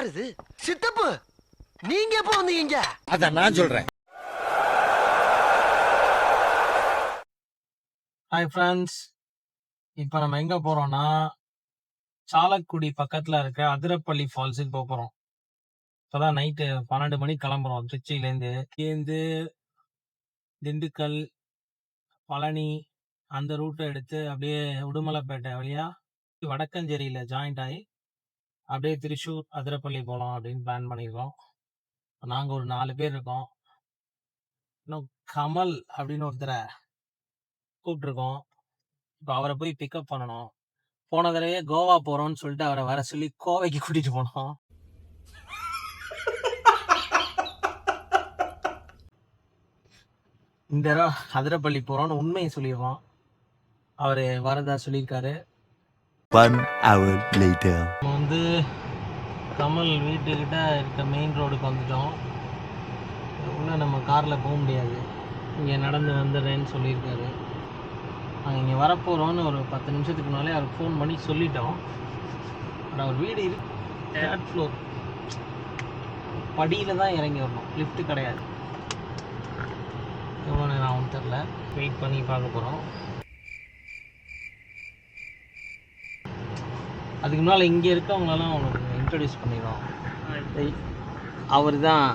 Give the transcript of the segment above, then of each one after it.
யார் இது? சித்தப்பு, நீங்க எப்போ வந்தீங்க? அதான் நான் சொல்றேன். ஹாய் ஃப்ரெண்ட்ஸ், இப்போ நம்ம எங்கே போகிறோம்னா சாலக்குடி பக்கத்தில் இருக்க அதிரப்பள்ளி ஃபால்ஸுக்கு போக போகிறோம். இப்போ தான் நைட்டு 12 மணிக்கு கிளம்புறோம் திருச்சியிலேருந்து திண்டுக்கல், பழனி அந்த ரூட்டை எடுத்து அப்படியே உடுமலைப்பேட்டை வழியாக வடக்கஞ்சேரியில் ஜாயிண்ட் ஆகி அப்படியே திருச்சூர் அதிரப்பள்ளி போகலாம் அப்படின்னு பிளான் பண்ணியிருக்கோம். நாங்கள் ஒரு 4 பேர் இருக்கோம். இன்னும் கமல் அப்படின்னு ஒருத்தரை கூப்பிட்ருக்கோம். இப்போ அவரை போய் பிக்கப் பண்ணணும். போன தடவையே கோவா போகிறோம்னு சொல்லிட்டு அவரை வர சொல்லி கோவைக்கு கூட்டிகிட்டு போனோம். இந்த தடவை அதிரப்பள்ளி போகிறோம்னு உண்மையை சொல்லிடுவோம். அவர் வரதா சொல்லியிருக்காரு. 1 hour later. நம்ம வந்து கமல் வீட்டுக்கிட்ட இருக்க மெயின் ரோடுக்கு வந்துட்டோம். உள்ள நம்ம காரில் போக முடியாது, இங்கே நடந்து வந்துடுறேன்னு சொல்லியிருக்காரு. நாங்கள் இங்கே வரப்போகிறோன்னு ஒரு 10 நிமிஷத்துக்கு முன்னாலே அவருக்கு ஃபோன் பண்ணி சொல்லிட்டோம். ஆனால் அவர் வீடு 3rd ஃப்ளோர், படியில் தான் இறங்கி வரணும், லிஃப்ட்டு கிடையாது. எவ்வளோ நேரம் ஆகும் தெரில, வெயிட் பண்ணி பார்க்க போகிறோம். அதுக்கு முன்னால் இங்கே இருக்கவங்களெல்லாம் உனக்கு இன்ட்ரடியூஸ் பண்ணிடுவோம். அவர் தான்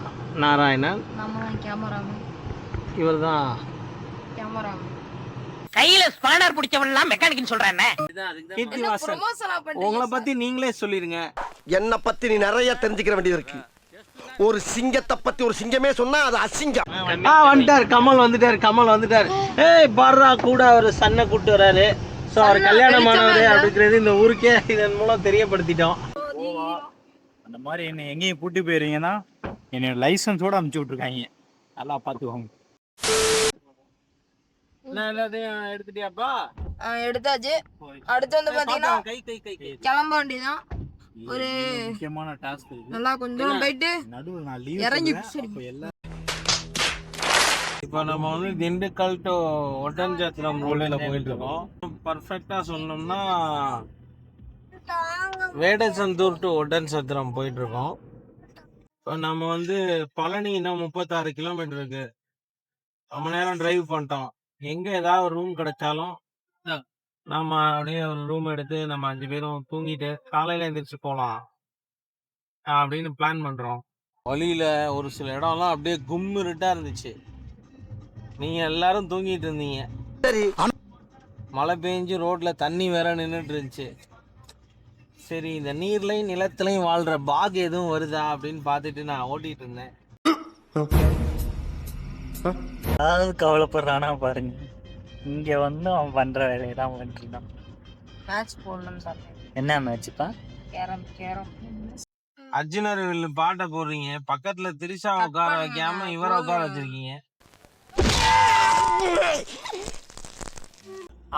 நாராயணன், இவர் தான் கையில ஸ்பானர் பிடிச்சவன்லாம் மெக்கானிக்னு சொல்றேன். கீர்த்திவாசன். உங்களை பத்தி நீங்களே சொல்லிருங்க. என்ன பத்தி நீ நிறைய தெரிஞ்சுக்கிற வேண்டியது இருக்கு. ஒரு சிங்கத்தை பத்தி ஒரு சிங்கமே சொன்னா அது அசிங்கம். வந்துட்டாரு கமல், வந்துட்டாரு. ஏய் பர்ரா, கூட அவர் சன்னை கூப்பிட்டு வராரு. ஸோ அவர் கல்யாணமானவர் அப்படிங்கிறது இந்த ஊருக்கே இதன் மூலம் தெரியப்படுத்திட்டோம். அந்த மாதிரி என்னை எங்கேயும் கூட்டி போயிருங்கன்னா என்னோட லைசன்ஸோட அமுச்சு விட்டுருக்காங்க. நல்லா பார்த்துக்கோங்க. எல்லாத்தையும் எடுத்துட்டியாப்பா? எடுத்தாச்சு. அடுத்து வந்து பாத்தீங்கன்னா கிளம்ப வேண்டியதான். ஒரு முக்கியமான டாஸ்க் நல்லா கொஞ்சம் போயிட்டு நடுவில் நான் லீவ் இறங்கி எல்லாம். இப்போ நம்ம வந்து திண்டுக்கல் டு ஒட்டன்சத்திரம் ரோட்ல போயிட்டு இருக்கோம். பர்ஃபெக்டா சொல்லணும்னா வேடசந்தூர் டு ஒட்டன்சத்திரம் போயிட்டு இருக்கோம். இப்போ நம்ம வந்து பழனி இன்னும் 36 கிலோமீட்டர் இருக்கு. ரொம்ப நேரம் டிரைவ் பண்ணிட்டோம். எங்க ஏதாவது ரூம் கிடைச்சாலும் நம்ம அப்படியே ஒரு ரூம் எடுத்து நம்ம 5 பேரும் தூங்கிட்டு காலையில எந்திரிச்சு போகலாம் அப்படின்னு பிளான் பண்றோம். வழியில ஒரு சில இடம்லாம் அப்படியே கும்மிருட்டா இருந்துச்சு. நீங்க எல்லாரும் தூங்கிட்டு இருந்தீங்க. சரி, மழை பெஞ்சு ரோட்ல தண்ணி வேற நின்றுட்டு இருந்துச்சு. சரி, இந்த நீர்லையும் நிலத்திலையும் வாழ்ற பாக் எதுவும் வருதா அப்படின்னு பார்த்துட்டு நான் ஓட்டிட்டு இருந்தேன். அதாவது கவலைப்படுறானா பாருங்க. இங்க வந்து அவன் பண்ற வேலையெல்லாம் பண்ணிருந்தான். மேட்ச் போடணும்னு சொன்னேன். என்ன மேட்ச்ப்பா? கேரம் அர்ஜுனர் வில்லு பாட்டை போடுறீங்க, பக்கத்துல திரிஷா உட்கார வைக்காம இவரை உட்கார வச்சிருக்கீங்க.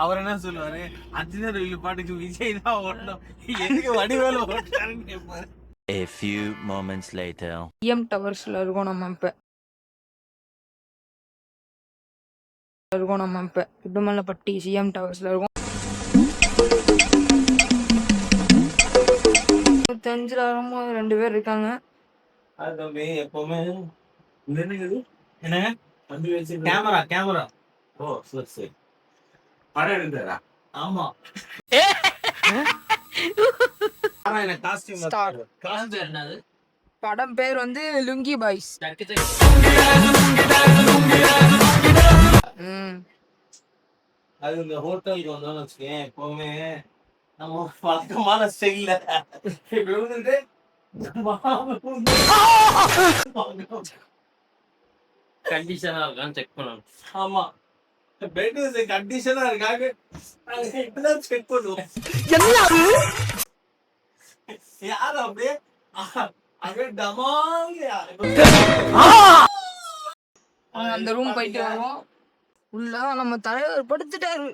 அவர் என்ன சொல்லுவாரு, அர்ஜுனர் வில்லு பாட்டுக்கு விஜய் தான் ஓடணும், எதுக்கு வடிவேலு ஓட்டாருன்னு கேட்பாரு. A few moments later. CM டவர்ஸ்ல இருக்கோம் நம்ம இப்ப உடுமலைப்பட்டி சிஎம் டவர்ஸ்ல இருக்கோம். 25 வரும்போது 2 பேர் இருக்காங்க. அது தம்பி எப்பவுமே என்னங்க கேமரா. ஓ சரி படம் எடுத்தாரா? ஆமா. என்னது படம் பேர் வந்து லுங்கி பாய்ஸ். அது இந்த ஹோட்டலுக்கு வந்தோம்னு வச்சுக்கேன், எப்பவுமே நம்ம பழக்கமான ஸ்டைல்ல கண்டிஷனா இருக்கான்னு செக் பண்ணணும். ஆமா, பெட் கண்டிஷனா இருக்காங்க செக் பண்ணுவோம். யாரு அப்படியே அந்த ரூம் போயிட்டு வருவோம். உள்ள நம்ம தலைவர் படுத்துட்டாரு.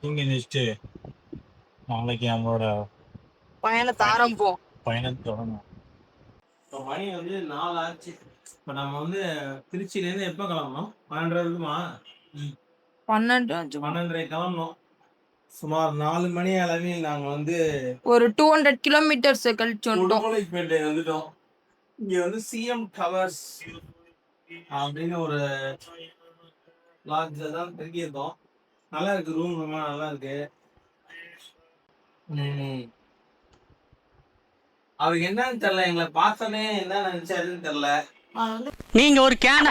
இங்க நெக்ஸ்ட் நாளைக்கு நம்மளோட பயணத்தை ஆரம்பிப்போம். பயணம் தொடங்கும். இப்போ மணி வந்து 4 ஆச்சு. இப்போ நம்ம வந்து திருச்சியிலேருந்து எப்போ கிளம்பணும்? 12:30 இருக்குமா? 12:05 12:30 கிளம்பணும். சுமார் 4 மணி அளவில் நாங்க வந்து ஒரு 200 கிலோமீட்டர்ஸ் கழிச்சு வந்துட்டோம். உடுமலைப்பேட்டை வந்துட்டோம். இங்க வந்து சிஎம் டவர்ஸ் அப்படின்னு ஒரு லாட்ஜ்ல தான் தங்கியிருக்கோம். நல்லா இருக்கு, ரூம் ரொம்ப நல்லா இருக்கு. அவருக்கு என்னன்னு தெரியல, எங்களை பார்த்தோன்னே என்ன நினைச்சாருன்னு தெரியல. நீங்க ஒரு கேன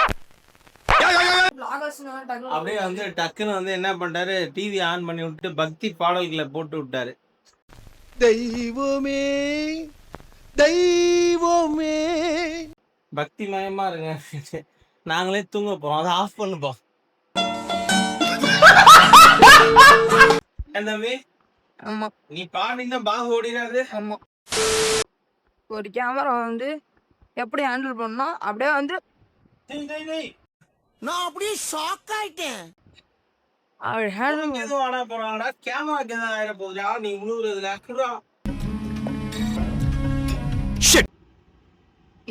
அப்படியே வந்து டக்குன்னு வந்து என்ன பண்ணிட்டாரு, டிவி ஆன் பண்ணி விட்டு பக்தி பாடல்களை போட்டு விட்டாரு. தெய்வமே தெய்வமே பக்தி மயமா இருங்க, நாங்களே தூங்க போறோம், அதை ஆஃப் பண்ணுப்போம். தம்பி ஆமா நீ பாடினா பாக ஓடிடாது. ஆமா. ஒரு கேமரா வந்து எப்படி ஹேண்டில் பண்ணோம் அப்படியே வந்து நான் அப்படியே ஷாக் ஆயிட்டேன். அவர் ஹேண்டில் எதுவும் ஆட போறாங்கடா, கேமராக்கு எதாவது ஆயிட போகுதுடா, நீ உழுவுறதுல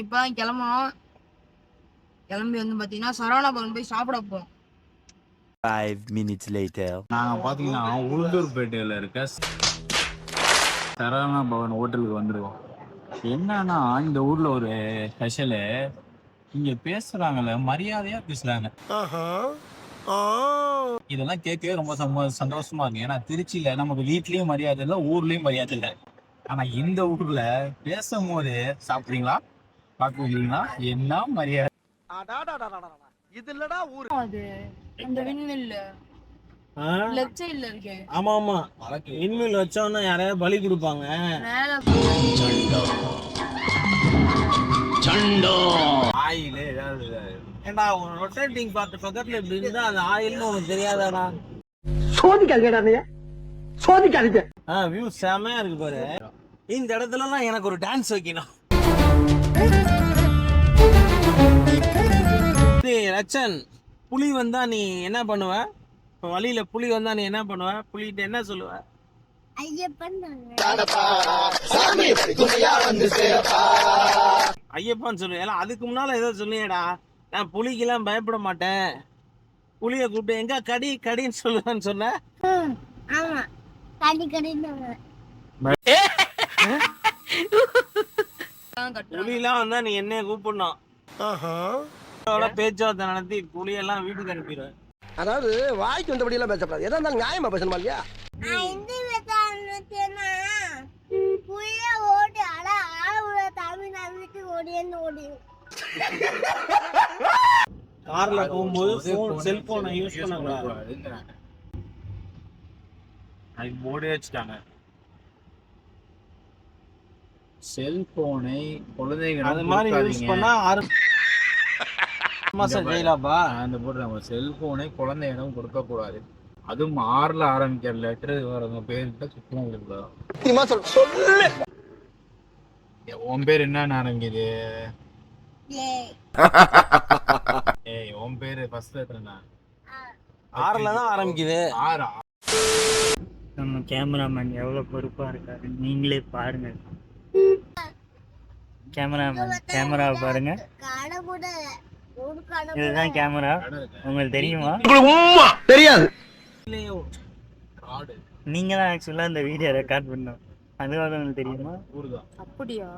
இப்பதான் கிளம்பணும். கிளம்பி வந்து பாத்தீங்கன்னா சரவணா பவன் போய் சாப்பிட போறோம். 5 minutes later. நாங்கள் பார்த்தீங்கன்னா உளுந்தூர்பேட்டையில் இருக்க சரவணா பவன் ஹோட்டலுக்கு வந்துருக்கோம். என்னன்னா இந்த ஊரில் ஒரு ஸ்பெஷலு, இங்கே பேசுகிறாங்கல்ல மரியாதையாக பேசுகிறாங்க. இதெல்லாம் கேட்கவே ரொம்ப சந்தோஷமா இருக்கு. ஏன்னா திருச்சியில் நமக்கு வீட்லேயும் மரியாதை இல்லை, ஊர்லேயும் மரியாதை இல்லை. ஆனால் இந்த ஊரில் பேசும்போது சாப்பிட்றீங்களா பார்க்குறீங்களா என்ன மரியாதை. இது இல்லடா ஊரு. அது அந்த விண்மில் லெஃப்ட் சைடுல இருக்கு. ஆமா ஆமா, இன்மேல் வச்சோன்னா யாரையாவது பலி கொடுப்பாங்க. மேல ஆயில் ஏதாவது ஏண்டா ஒரு ரொட்டேட்டிங் பார்ட் பக்கத்துல இப்படி இருந்தா அந்த ஆயில்னு உனக்கு தெரியாதாடா? சோதிக்காதீங்க, சோதிக்காதீங்க. வியூ செமையா இருக்கு பாரு. இந்த இடத்துலலாம் எனக்கு ஒரு டான்ஸ் வைக்கணும். ரச்சன், புலி வந்தா நீ என்ன பண்ணுவ? இப்ப வழியில புலி வந்தா நீ என்ன பண்ணுவ? புலிகிட்ட என்ன சொல்லுவ? ஐயப்பான்னு சொல்லுவேன். அதுக்கு முன்னால ஏதோ சொன்னியடா, நான் புலிக்கெல்லாம் பயப்பட மாட்டேன், புலிய கூப்பிட்டு எங்க கடி கடின்னு சொல்லுவேன்னு சொன்ன. புலிலாம் வந்தா நீ என்னைய கூப்பிடணும். பேச்சுவார்த்தை நடத்தி புலியெல்லாம் வீட்டுக்கு அனுப்பிடுவேன். அதாவது வாய்க்கு வந்தபடி எல்லாம் பேசப்படாது, எதா இருந்தாலும் நியாயமா பேசணுமா இல்லையா? கார்ல போகும்போது செல்போனை யூஸ் பண்ணக்கூடாது. போர்டே வச்சுட்டாங்க. செல்போனை குழந்தைகள் அது மாதிரி யூஸ் பண்ணா 6 மாசம் ஜெயிலாப்பா. அந்த போட்டு நம்ம செல்போனை குழந்தையிடம் கொடுக்க கூடாது. அதுவும் 6ல ஆரம்பிக்கிற லெட்டர் வரவங்க பேர்கிட்ட சுத்தமா சொல்லு. உன் பேர் என்னன்னு ஆரம்பிக்குது? ஏய் உன் பேரு ஃபர்ஸ்ட் லெட்டர் என்ன? 6ல தான் ஆரம்பிக்குது. 6. நம்ம கேமராமேன் எவ்வளவு பொறுப்பா இருக்காரு, நீங்களே பாருங்க. கேமராமேன் கேமராவை பாருங்க, இதுதான் கேமரா. உங்களுக்கு தெரியுமா? தெரியாது. நீங்க தான் ஆக்சுவலா இந்த வீடியோ ரெக்கார்ட் பண்ணோம், அதுவாக உங்களுக்கு தெரியுமா? அப்படியா?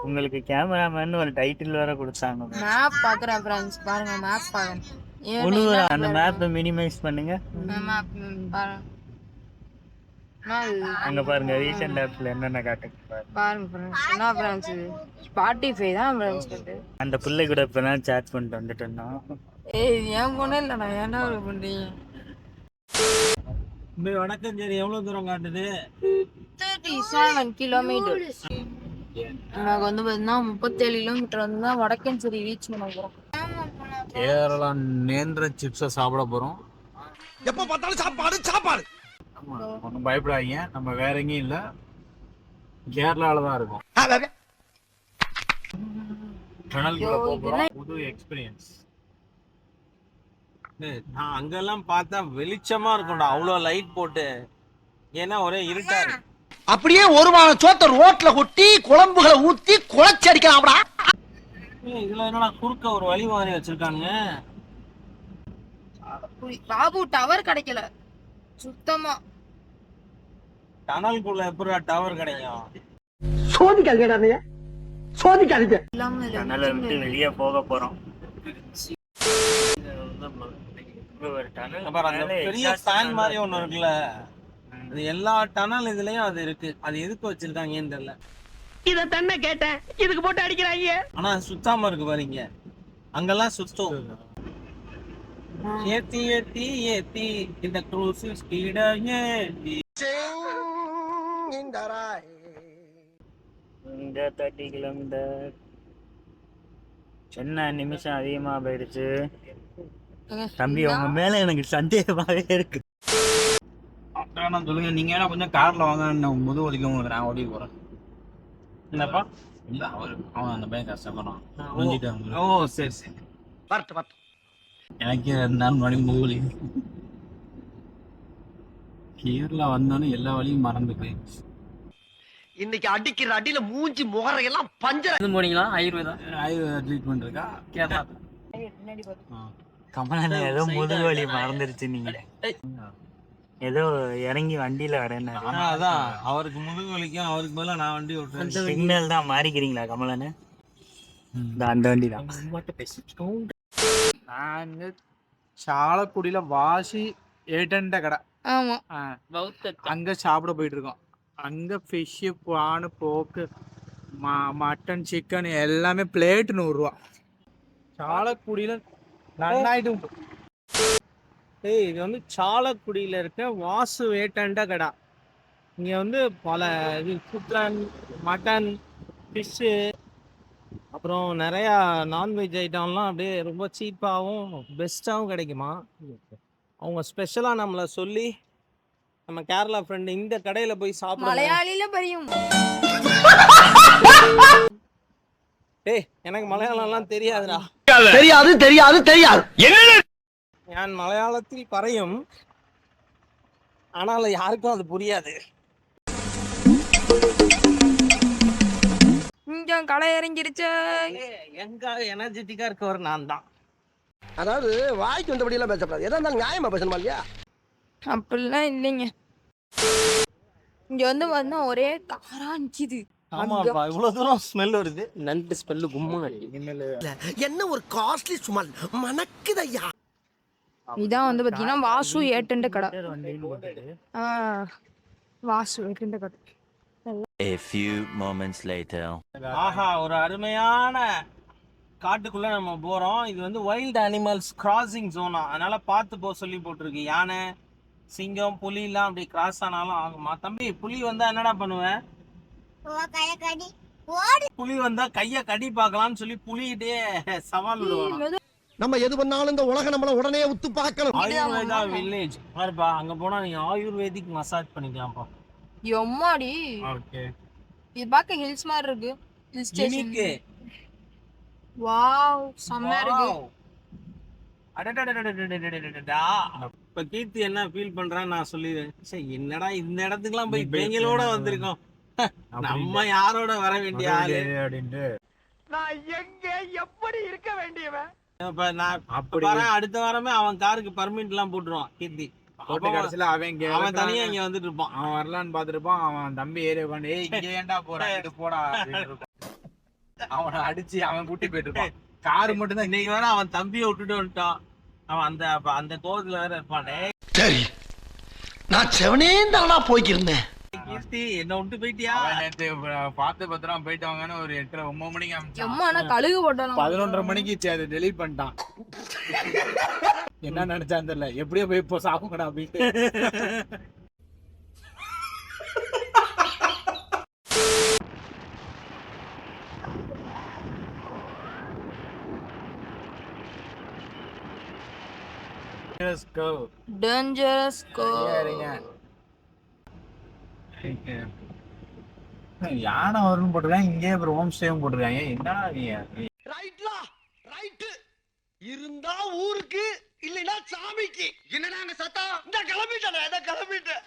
உங்களுக்கு கேமராமேன் ஒரு டைட்டில் வேற கொடுத்தாங்க. மேப் பாக்குறேன் ஃப்ரெண்ட்ஸ், பாருங்க மேப் பாருங்க. அந்த மேப்பை மினிமைஸ் பண்ணுங்க. மேப் பாருங்க, அங்க பாருங்க ரீசன்ட் ஆப்ஸ்ல என்னென்ன காட்டுங்க பாருங்க ஃப்ரெண்ட்ஸ். என்ன ஃப்ரெண்ட்ஸ் இது? ஸ்பாட்டிஃபை தான் ஃப்ரெண்ட்ஸ். அந்த பிள்ளை கூட இப்பதான் சாட் பண்ணிட்டு வந்துட்டேன்னா. ஏய் ஏன் போனே இல்லை, நான் ஏன்டா ஒரு பண்றீங்க? வடக்கஞ்சேரி எவ்வளவு தூரம் காட்டுது? 37 கிலோமீட்டர். நமக்கு வந்து பார்த்தீங்கன்னா 37 கிலோமீட்டர் வந்து தான் வடக்கஞ்சேரி ரீச் பண்ண போறோம். கேரளா நேந்திர சிப்ஸை சாப்பிட போறோம். எப்ப பார்த்தாலும் சாப்பாடு சாப்பாடு. ஒன்றும் பயப்படாதீங்க, நம்ம வேற எங்கேயும் இல்லை, கேரளால தான் இருக்கும். டனல்குள்ள போறோம், புது எக்ஸ்பீரியன்ஸ். நான் அங்கெல்லாம் பார்த்தா வெளிச்சமா இருக்கும்டா, அவ்வளவு லைட் போட்டு. ஏன்னா ஒரே இருட்டா இருக்கு. அப்படியே ஒரு வாரம் சோத்த ரோட்ல கொட்டி குழம்புகளை ஊத்தி குழச்சி அடிக்கலாம்டா. இதுல என்னடா குறுக்க ஒரு வழி மாதிரி வச்சிருக்காங்க. பாபு டவர் கிடைக்கல. சுத்தமா டனல்குள்ள எப்படி டவர் கிடைக்கும்? சோதிக்காதீங்க சோதிக்காதீங்க. இல்லாம டனலை விட்டு வெளியே போக போறோம். ஒரு டனல் அப்புறம் அந்த பெரிய ஃபேன் மாதிரி ஒண்ணு இருக்குல்ல, அது எல்லா டனல் இதுலயும் அது இருக்கு. அது எதுக்கு வச்சிருக்காங்கன்னு தெரியல. இத தன்ன கேட்டேன், இதுக்கு போட்டு அடிக்கிறாங்க. ஆனா சுத்தாம இருக்கு பாருங்க, அங்கெல்லாம் சுத்தம். ஏத்தி ஏத்தி ஏத்தி இந்த க்ரூஸ் ஸ்பீட ஏத்தி இந்த 30 கிலோமீட்டர். என்ன நிமிஷம் அதிகமா போயிடுச்சு தம்பி. உங்க மேல எனக்கு சந்தேகமாவே இருக்கு. நான் சொல்லுங்க, நீங்க ஏன்னா கொஞ்சம் கார்ல வாங்க, முது வலிக்கும் நான் ஓடி போறேன். என்னப்பா? இல்ல அவன் அந்த பையன் கஷ்டப்படுறான். ஓ சரி சரி. பார்த்து எனக்கு 2 நாள் முன்னாடி முது வலி. கேரளா வந்தோன்னு எல்லா வலியும் மறந்து போயிடுச்சு. இன்னைக்கு அடிக்கிற அடியில மூஞ்சி முகரையெல்லாம் பஞ்சர். போனீங்களா ஆயுர்வேதா? ஆயுர்வேதா ட்ரீட்மெண்ட் இருக்கா? கேரளா கமலா ஏதோ முதுவலி மறந்துருச்சு. நீங்க ஏதோ இறங்கி வண்டியில வரேன்னு அதான் அவருக்கு முதுகு வலிக்கும், அவருக்கு பதிலா நான் வண்டி ஓட்டுறேன். சிக்னல் தான் மாறிக்கிறீங்களா கமலன்னு? அந்த வண்டி தான். நான் சாலக்குடியில வாசி ஏட்டன்ட கடை ஆமா அங்க சாப்பிட போயிட்டு இருக்கோம். அங்க ஃபிஷ், பானு, போக்கு, மட்டன், சிக்கன் எல்லாமே பிளேட் 100 ரூபா. சாலக்குடியில நன்னாயிட்டு உண்டு. ஏய், இது வந்து சாலக்குடியில இருக்க வாசு வேட்டண்ட கடை. இங்க வந்து பல இது சிக்கன், மட்டன், ஃபிஷ்ஷு, அப்புறம் நிறையா நான்வெஜ் ஐட்டம்லாம் அப்படியே ரொம்ப சீப்பாகவும் பெஸ்ட்டாகவும் கிடைக்குமா. அவங்க ஸ்பெஷலாக நம்மளை சொல்லி நம்ம கேரளா ஃப்ரெண்டு இந்த கடையில் போய் சாப்பிட. மலையாளில பரியும். ஏய், எனக்கு மலையாளம்லாம் தெரியாதுடா. தெரியாது தெரியாது தெரியாது. நான் மலையாளத்தில் பறையும், ஆனால் யாருக்கும் அது புரியாது. இங்க களை இறங்கிருச்சு. எங்க எனர்ஜெட்டிக்கா இருக்கவர் நான் தான். அதாவது வாய்க்கு வந்தபடி எல்லாம் பேசப்படாது. எதா இருந்தாலும் நியாயமா பேசணுமா இல்லையா? அப்படிலாம் இல்லைங்க. இங்க வந்து பார்த்தா ஒரே காரா நிக்குது. ஆமாப்பா, இவ்வளவு தூரம் ஸ்மெல் வருது. நண்டு ஸ்மெல்லு கும்மா. என்ன ஒரு காஸ்ட்லி சுமல் மணக்குதையா. இதான் வந்து பாத்தீங்கன்னா வாசு ஏட்டண்ட கடை. வாசு ஏட்டண்ட கடை. A few moments later. ஆஹா, ஒரு அருமையான காட்டுக்குள்ள நம்ம போறோம். இது வந்து வைல்ட் அனிமல்ஸ் கிராசிங் ஜோனா, அதனால பார்த்து போக சொல்லி போட்டிருக்கு. யானை, சிங்கம், புலி எல்லாம் அப்படி கிராஸ் ஆனாலும் ஆகுமா? தம்பி, புலி வந்தா என்னடா பண்ணுவேன்? புலி வந்தா கைய கடி பார்க்கலாம்னு சொல்லி புலிகிட்டே சவால் விடுவாங்க. நம்ம எது பண்ணாலும் இந்த உலகம் நம்மள உடனே உத்து பார்க்கணும். ஆயுர்வேதா வில்லேஜ் பாருப்பா, அங்க போனா நீங்க ஆயுர்வேதிக் மசாஜ் பண்ணிக்கலாம்ப்பா. எம்மாடி, ஓகே. இது பார்க்க ஹில்ஸ் மாதிரி இருக்கு. Hill station. வாவ், செம்மயா இருக்கு. அடடடடடடடடடடடா. இப்ப கீர்த்தி என்ன ஃபீல் பண்றான்னு நான் சொல்லிடுறேன். சரி, என்னடா இந்த இடத்துக்குலாம் போய் பெங்களோட வந்திருக்கோம், நம்ம யாரோட வர வேண்டிய ஆளு அப்படின்ட்டு. நான் எங்க எப்படி இருக்க வேண்டியவன்? இப்ப நான் அப்படி வரேன், அடுத்த வாரமே அவன் காருக்கு பர்மிட் எல்லாம் போட்டுருவான் கீர்த்தி. கடைசியில அவன் தனியா இங்க வந்துட்டு இருப்பான். அவன் வரலான்னு பாத்துருப்பான். அவன் தம்பி ஏரியா பண்ணி இங்க ஏன்டா போறான் போடா அப்படின்னு இருப்பான். அவனை அடிச்சு அவன் கூட்டி போயிட்டு இருப்பான். காரு மட்டும் தான். இன்னைக்கு வேற அவன் தம்பியை விட்டுட்டு வந்துட்டான். அவன் அந்த கோவத்துல வேற இருப்பானே. சரி, நான் செவனே தானா போய்க்கிருந்தேன். கீர்த்தி, என்ன விட்டு போயிட்டியா? நேற்று பார்த்து பத்திரம் போயிட்டு வாங்கன்னு ஒரு 8:30-9 மணிக்கு எம்மா நான் கழுகு போட்டேன். 11:30 மணிக்கு அதை டெலீட் பண்ணிட்டான். என்ன நினைச்சான்னு தெரியல. எப்படியோ போய் இப்போ சாப்பிடா அப்படின்ட்டு. டேஞ்சரஸ் கோ. யானை வரும்னு போட்டுருக்காங்க. இங்கே அப்புறம் ஹோம் ஸ்டேவும் போட்டுருக்காங்க. என்ன ரைட்லா ரைட் இருந்தா ஊருக்கு, இல்லைன்னா சாமிக்கு. என்னடா அங்க சத்தம்? இந்த கிளம்பிட்டேன், கிளம்பிட்டேன்.